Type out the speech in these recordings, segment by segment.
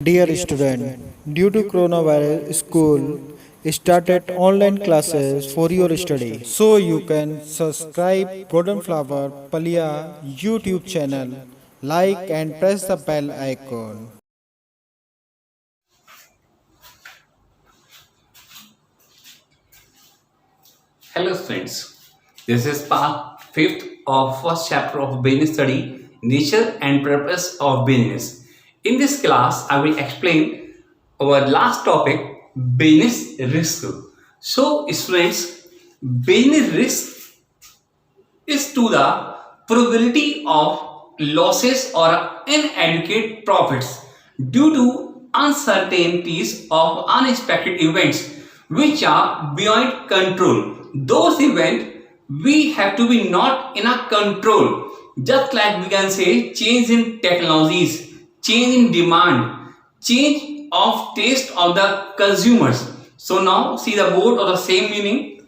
Dear student, due to coronavirus, school started online classes for your study. So you can subscribe Golden Flower Palia YouTube channel, like and press the bell icon. Hello students, this is part 5th of first chapter of business study, nature and purpose of business. In this class, I will explain our last topic, business risk. So students, business risk is to the probability of losses or inadequate profits due to uncertainties of unexpected events which are beyond control. Those events we have to be not in a control, just like we can say change in technologies, change in demand, change of taste of the consumers. So now see the board of the same meaning.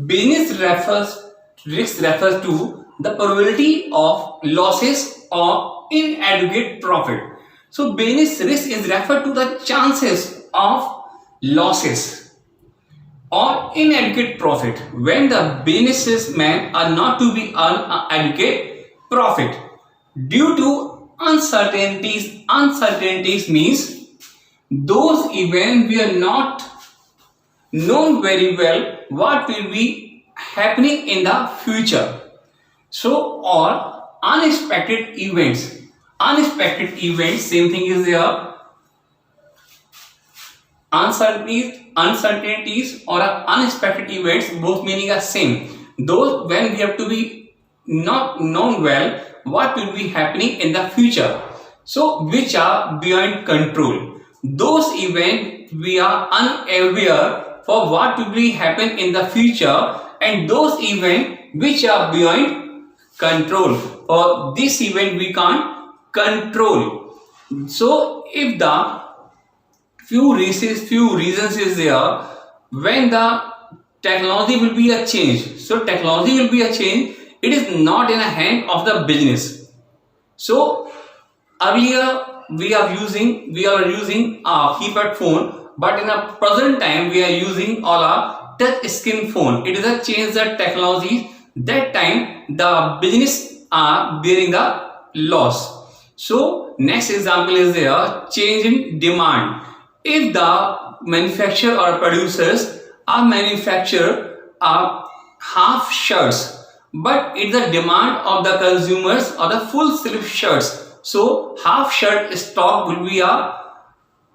Business risk refers to the probability of losses or inadequate profit. So business risk is referred to the chances of losses or inadequate profit when the businessmen are not to be earn adequate profit due to uncertainties. Uncertainties means those events we are not known very well what will be happening in the future. So or unexpected events. Unexpected events, same thing is there. Uncertainties or unexpected events, both meaning are same. Those when we have to be not known well what will be happening in the future. So which are beyond control. Those events we are unaware for what will be happen in the future, and those events which are beyond control. For this event we can't control. So if the few reasons is there when the technology will be a change. So technology will be a change. It is not in the hand of the business. So earlier we are using a keypad phone, but in a present time we are using all a touch screen phone. It is a change that technology. That time the business are bearing the loss. So next example is there, change in demand. If the manufacturer or producers are manufacture half shirts, but it's the demand of the consumers or the full sleeve shirts. So half shirt stock will be a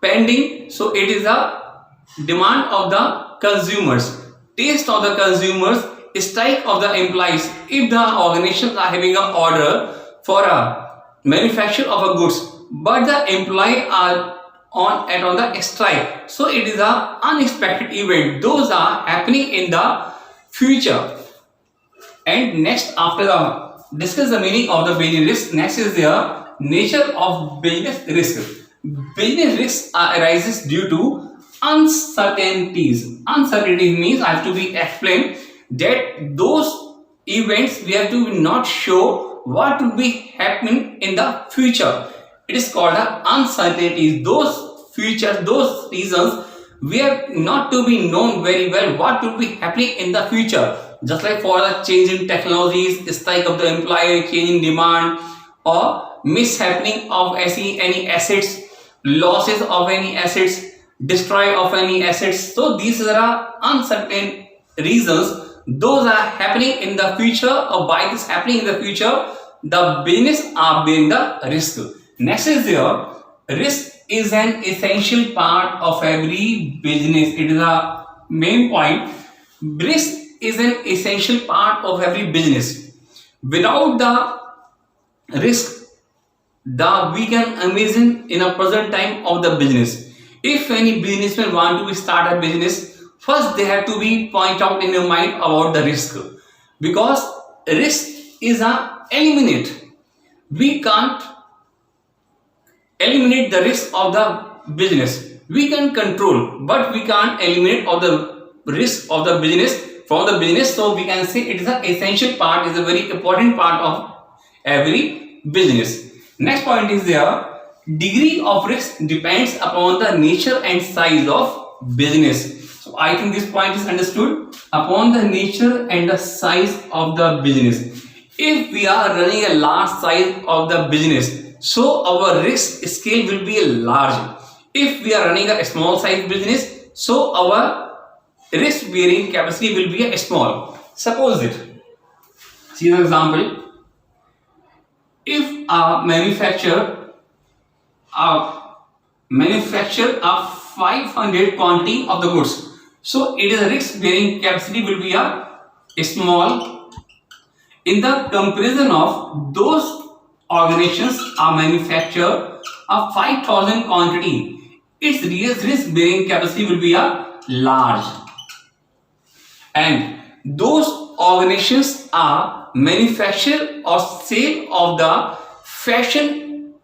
pending. So it is a demand of the consumers, taste of the consumers, strike of the employees. If the organizations are having an order for a manufacture of a goods, but the employee are on the strike, so it is a unexpected event. Those are happening in the future. And next, after the discuss the meaning of the business risk, next is the nature of business risk. Business risk arises due to uncertainties. Uncertainties means I have to be explained that those events we have to not show what will be happening in the future. It is called the uncertainties. Those futures, those reasons we have not to be known very well what will be happening in the future. Just like for the change in technologies, strike of the employee, change in demand, or mishappening of any assets, losses of any assets, destroy of any assets. So these are uncertain reasons. Those are happening in the future, or by this happening in the future, the business are bearing the risk. Next is there, risk is an essential part of every business. It is a main point. Risk is an essential part of every business. Without the risk, we can imagine in a present time of the business. If any businessman want to start a business, first they have to be point out in your mind about the risk, because risk is a eliminate. We can't eliminate the risk of the business. We can control, but we can't eliminate of the risk of the business from the business. So we can say it is an essential part, is a very important part of every business. Next point is there, degree of risk depends upon the nature and size of business. So I think this point is understood. Upon the nature and the size of the business. If we are running a large size of the business, so our risk scale will be large. If we are running a small size business, so our risk bearing capacity will be a small. Suppose it. See the example. If a manufacture a 500 quantity of the goods, so it is a risk bearing capacity will be a small. In the comparison of those organizations are manufacture a 5,000 quantity, its risk bearing capacity will be a large. And those organizations are manufacture or sale of the fashion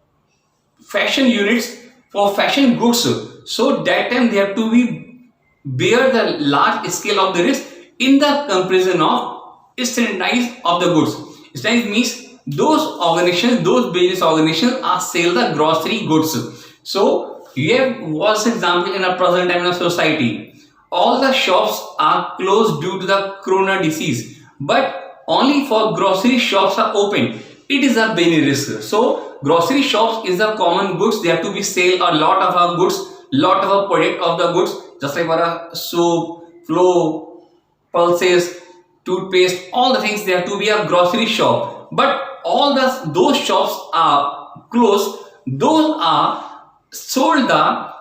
units for fashion goods, so that time they have to be bear the large scale of the risk in the comparison of standardized of the goods. Standardized means those organizations, those business organizations are sell the grocery goods. So here was example in a present time of society, all the shops are closed due to the corona disease, but only for grocery shops are open. It is a very risk. So grocery shops is a common goods, they have to be sell a lot of our goods, lot of our product of the goods, just like for a soap, flow, pulses, toothpaste, all the things they have to be a grocery shop. But all those shops are closed, those are sold the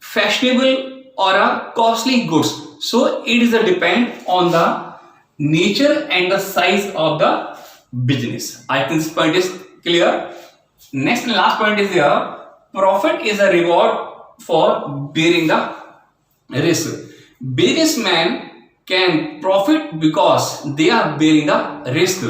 fashionable or a costly goods. So it is a depend on the nature and the size of the business. I think this point is clear. Next and last point is here, profit is a reward for bearing the risk. Businessmen can profit because they are bearing the risk.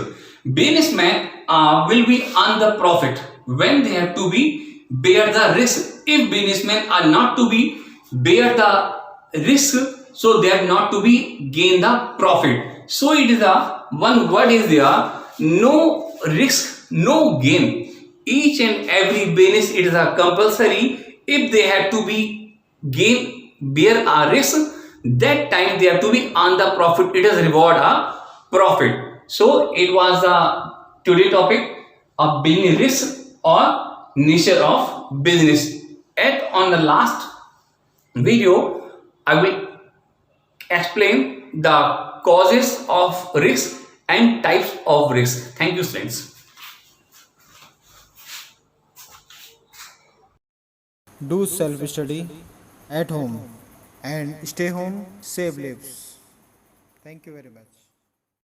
Businessmen will be on the profit when they have to be bear the risk. If businessmen are not to be bear the risk, so they have not to be gain the profit. So it is a one word is there, no risk, no gain. Each and every business it is a compulsory. If they have to be gain bear a risk, that time they have to be on the profit. It is reward a profit. So it was the today topic of being risk or nature of business. At on the last video, I will explain the causes of risk and types of risk. Thank you, friends. Do self study at home and stay home, save lives. Thank you very much.